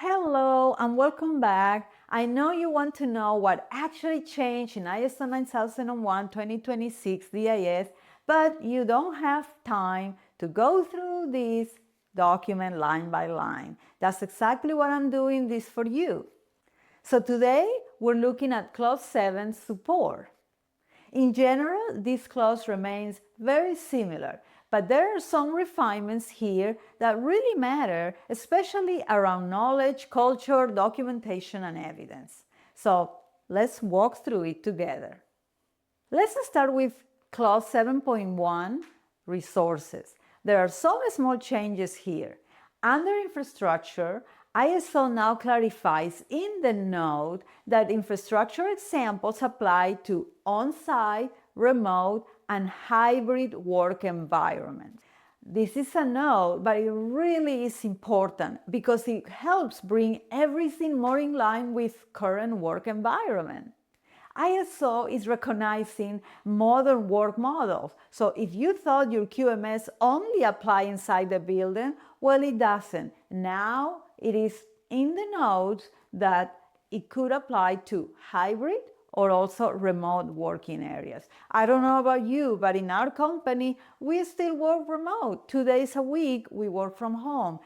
Hello and welcome back. I know you want to know what actually changed in ISO 9001-2026 DIS, but you don't have time to go through this document line by line. That's exactly what I'm doing this for you. So today we're looking at Clause 7 support. In general, this clause remains very similar, but there are some refinements here that really matter, especially around knowledge, culture, documentation, and evidence. So let's walk through it together. Let's start with Clause 7.1, resources. There are some small changes here. Under infrastructure, ISO now clarifies in the note that infrastructure examples apply to on-site, remote, and hybrid work environments. This is a note, but it really is important because it helps bring everything more in line with current work environment. ISO is recognizing modern work models. So if you thought your QMS only apply inside the building, well, it doesn't. Now it is in the notes that it could apply to hybrid or also remote working areas. I don't know about you, but in our company, we still work remote. 2 days a week, we work from home.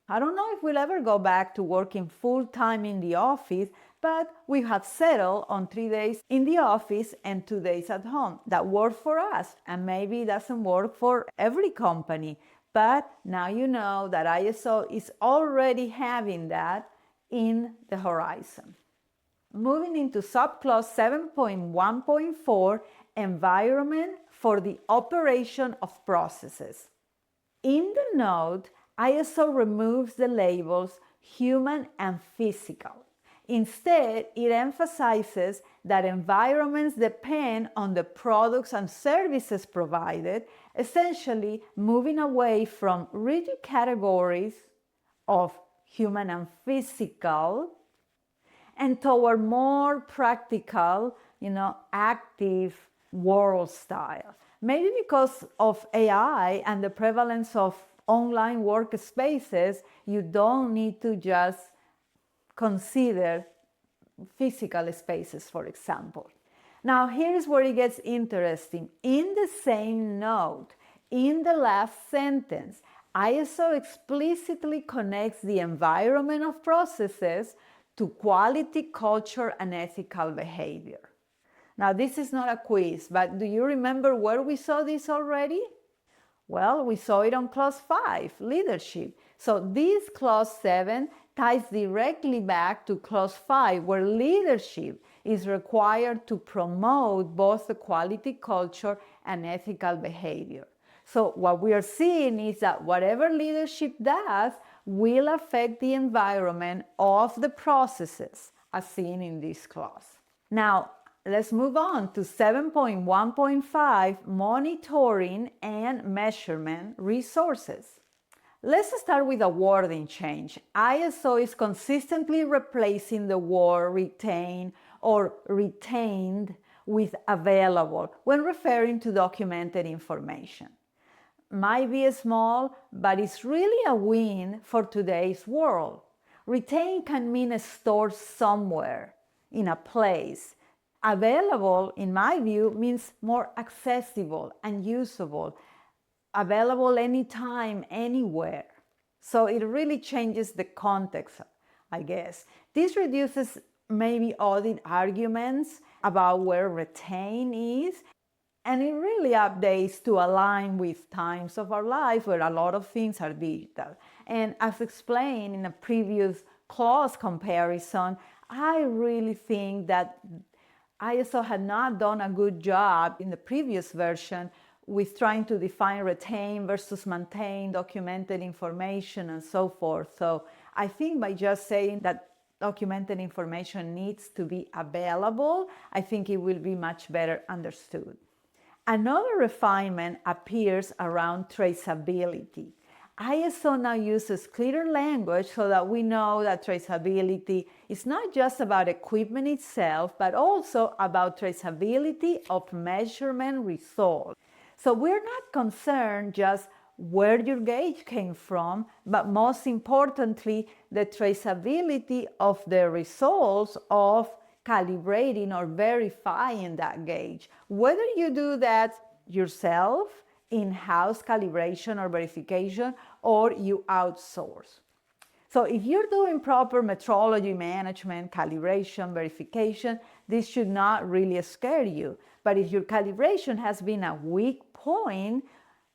I don't know if we'll ever go back to working full-time in the office, but we have settled on 3 days in the office and 2 days at home. That works for us, and maybe it doesn't work for every company. But now you know that ISO is already having that in the horizon. Moving into subclause 7.1.4, environment for the operation of processes. In the note, ISO removes the labels human and physical. Instead, it emphasizes that environments depend on the products and services provided, essentially moving away from rigid categories of human and physical and toward more practical, active world style. Maybe because of AI and the prevalence of online workspaces, you don't need to just consider physical spaces, for example. Now, here's where it gets interesting. In the same note, in the last sentence, ISO explicitly connects the environment of processes to quality, culture, and ethical behavior. Now, this is not a quiz, but do you remember where we saw this already? Well, we saw it on Clause 5, leadership. So this Clause 7 ties directly back to Clause 5, where leadership is required to promote both the quality culture and ethical behavior. So what we are seeing is that whatever leadership does will affect the environment of the processes, as seen in this clause. Now, let's move on to 7.1.5, monitoring and measurement resources. Let's start with a wording change. ISO is consistently replacing the word retain or retained with available when referring to documented information. Might be small, but it's really a win for today's world. Retain can mean stored somewhere, in a place. Available, in my view, means more accessible and usable. Available anytime, anywhere. So it really changes the context, I guess. This reduces maybe audit arguments about where retain is, and it really updates to align with times of our life where a lot of things are digital. And as explained in a previous clause comparison, I really think that ISO had not done a good job in the previous version with trying to define retain versus maintain documented information and so forth. So I think by just saying that documented information needs to be available, I think it will be much better understood. Another refinement appears around traceability. ISO now uses clearer language so that we know that traceability is not just about equipment itself, but also about traceability of measurement results. So we're not concerned just where your gauge came from, but most importantly, the traceability of the results of calibrating or verifying that gauge. Whether you do that yourself, in-house calibration or verification, or you outsource. So if you're doing proper metrology management, calibration, verification, this should not really scare you. But if your calibration has been a weak point,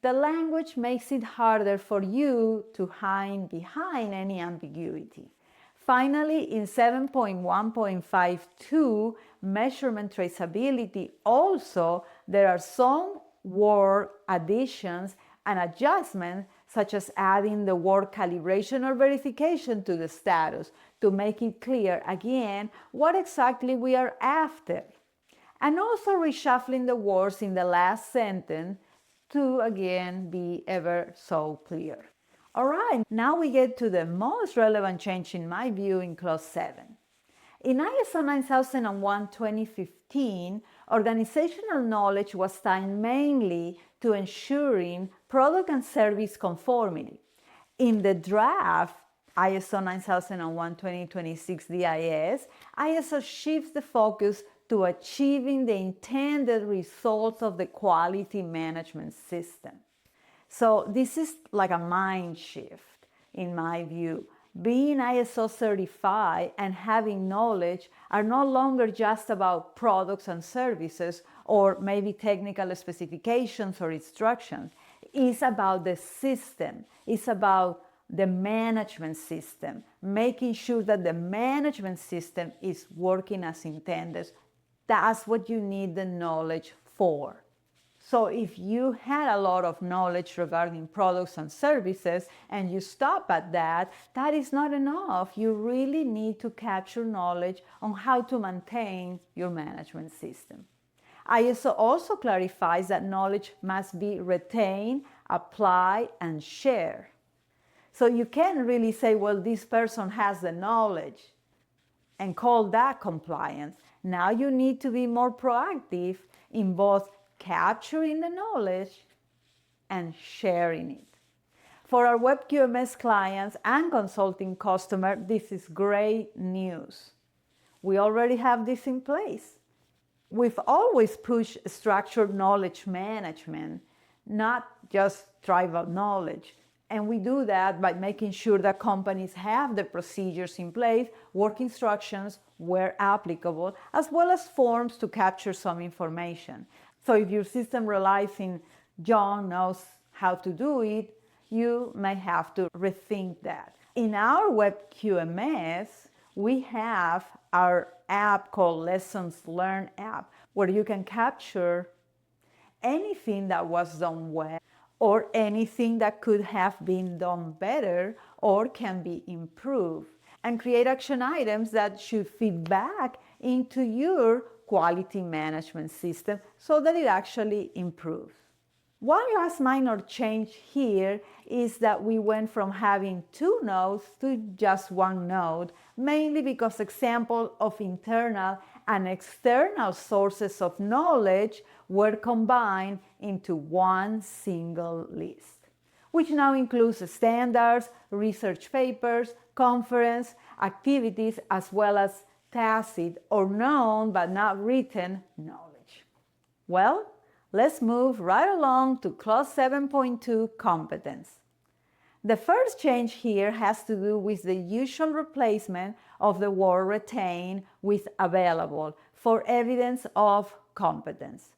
the language makes it harder for you to hide behind any ambiguity. Finally, in 7.1.52, measurement traceability, also there are some word additions and adjustments, such as adding the word calibration or verification to the status to make it clear again what exactly we are after. And also reshuffling the words in the last sentence to again be ever so clear. All right, now we get to the most relevant change in my view in Clause 7. In ISO 9001:2015, organizational knowledge was tied mainly to ensuring product and service conformity. In the draft ISO 9001:2026 DIS, ISO shifts the focus to achieving the intended results of the quality management system. So this is like a mind shift, in my view. Being ISO certified and having knowledge are no longer just about products and services or maybe technical specifications or instructions. It's about the system. It's about the management system, making sure that the management system is working as intended. That's what you need the knowledge for. So if you had a lot of knowledge regarding products and services and you stop at that, that is not enough. You really need to capture knowledge on how to maintain your management system. ISO also clarifies that knowledge must be retained, applied, and shared. So you can't really say, well, this person has the knowledge and call that compliance. Now you need to be more proactive in both capturing the knowledge and sharing it. For our web QMS clients and consulting customers, this is great news. We already have this in place. We've always pushed structured knowledge management, not just tribal knowledge. And we do that by making sure that companies have the procedures in place, work instructions where applicable, as well as forms to capture some information. So if your system relies in John knows how to do it, you may have to rethink that. In our web QMS, we have our app called Lessons Learned app, where you can capture anything that was done well or anything that could have been done better or can be improved, and create action items that should feed back into your quality management system so that it actually improves. One last minor change here is that we went from having 2 nodes to just 1 node, mainly because examples of internal and external sources of knowledge were combined into one single list, which now includes standards, research papers, conference, activities, as well as tacit or known but not written knowledge. Well, let's move right along to Clause 7.2, competence. The first change here has to do with the usual replacement of the word retain with available for evidence of competence.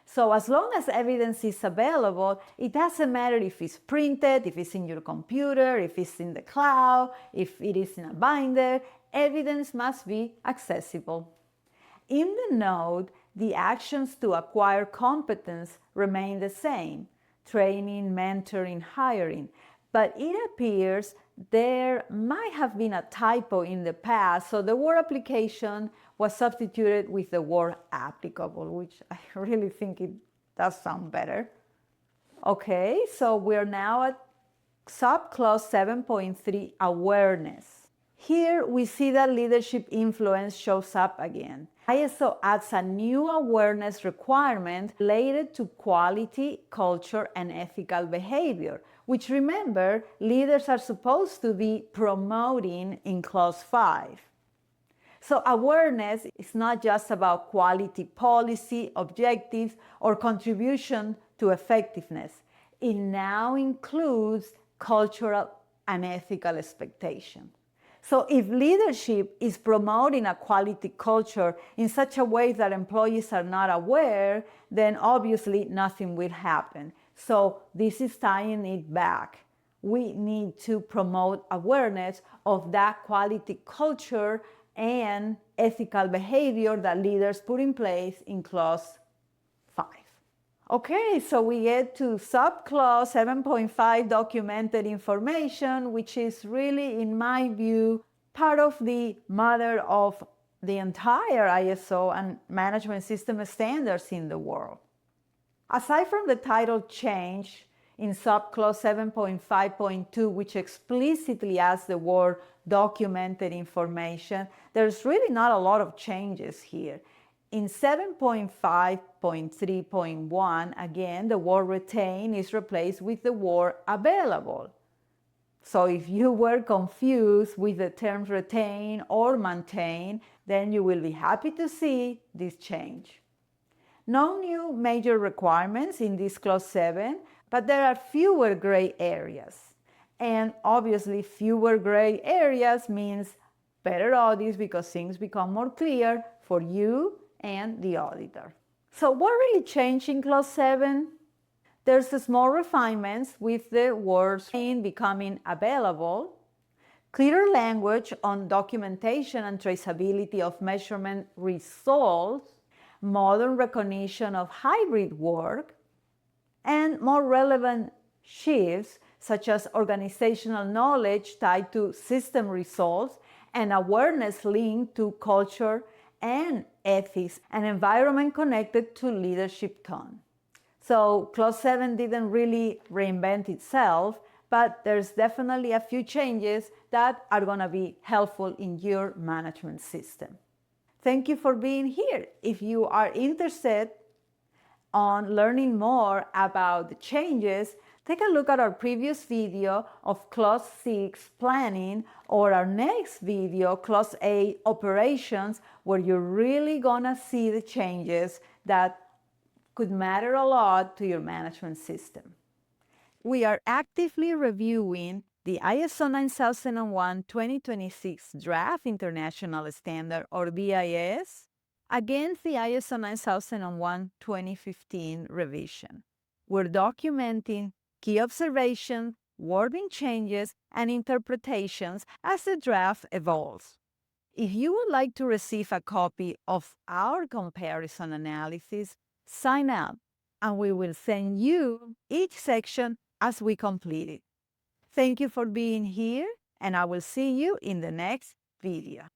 So as long as evidence is available, it doesn't matter if it's printed, if it's in your computer, if it's in the cloud, if it is in a binder, evidence must be accessible. In the node, the actions to acquire competence remain the same: training, mentoring, hiring. But it appears there might have been a typo in the past, so the word application was substituted with the word applicable, which I really think it does sound better. Okay, so we're now at subclause 7.3, awareness. Here we see that leadership influence shows up again. ISO adds a new awareness requirement related to quality, culture, and ethical behavior, which, remember, leaders are supposed to be promoting in Clause 5. So awareness is not just about quality policy, objectives, or contribution to effectiveness. It now includes cultural and ethical expectations. So if leadership is promoting a quality culture in such a way that employees are not aware, then obviously nothing will happen. So this is tying it back. We need to promote awareness of that quality culture and ethical behavior that leaders put in place in Clause 5. Okay, so we get to subclause 7.5, documented information, which is really, in my view, part of the mother of the entire ISO and management system standards in the world. Aside from the title change in subclause 7.5.2, which explicitly adds the word documented information, there's really not a lot of changes here. In 7.5.3.1, again, the word retain is replaced with the word available. So if you were confused with the terms retain or maintain, then you will be happy to see this change. No new major requirements in this Clause 7, but there are fewer gray areas. And obviously, fewer gray areas means better audits because things become more clear for you and the auditor. So what really changed in Clause 7? There's a small refinements with the words becoming available, clearer language on documentation and traceability of measurement results, modern recognition of hybrid work, and more relevant shifts such as organizational knowledge tied to system results and awareness linked to culture and ethics and environment connected to leadership tone. So Clause 7 didn't really reinvent itself, but there's definitely a few changes that are going to be helpful in your management system. Thank you for being here. If you are interested on learning more about the changes, take a look at our previous video of Clause 6 planning or our next video, Clause 8 operations, where you're really gonna see the changes that could matter a lot to your management system. We are actively reviewing the ISO 9001-2026 Draft International Standard, or BIS, against the ISO 9001-2015 revision. We're documenting key observations, wording changes, and interpretations as the draft evolves. If you would like to receive a copy of our comparison analysis, sign up, and we will send you each section as we complete it. Thank you for being here, and I will see you in the next video.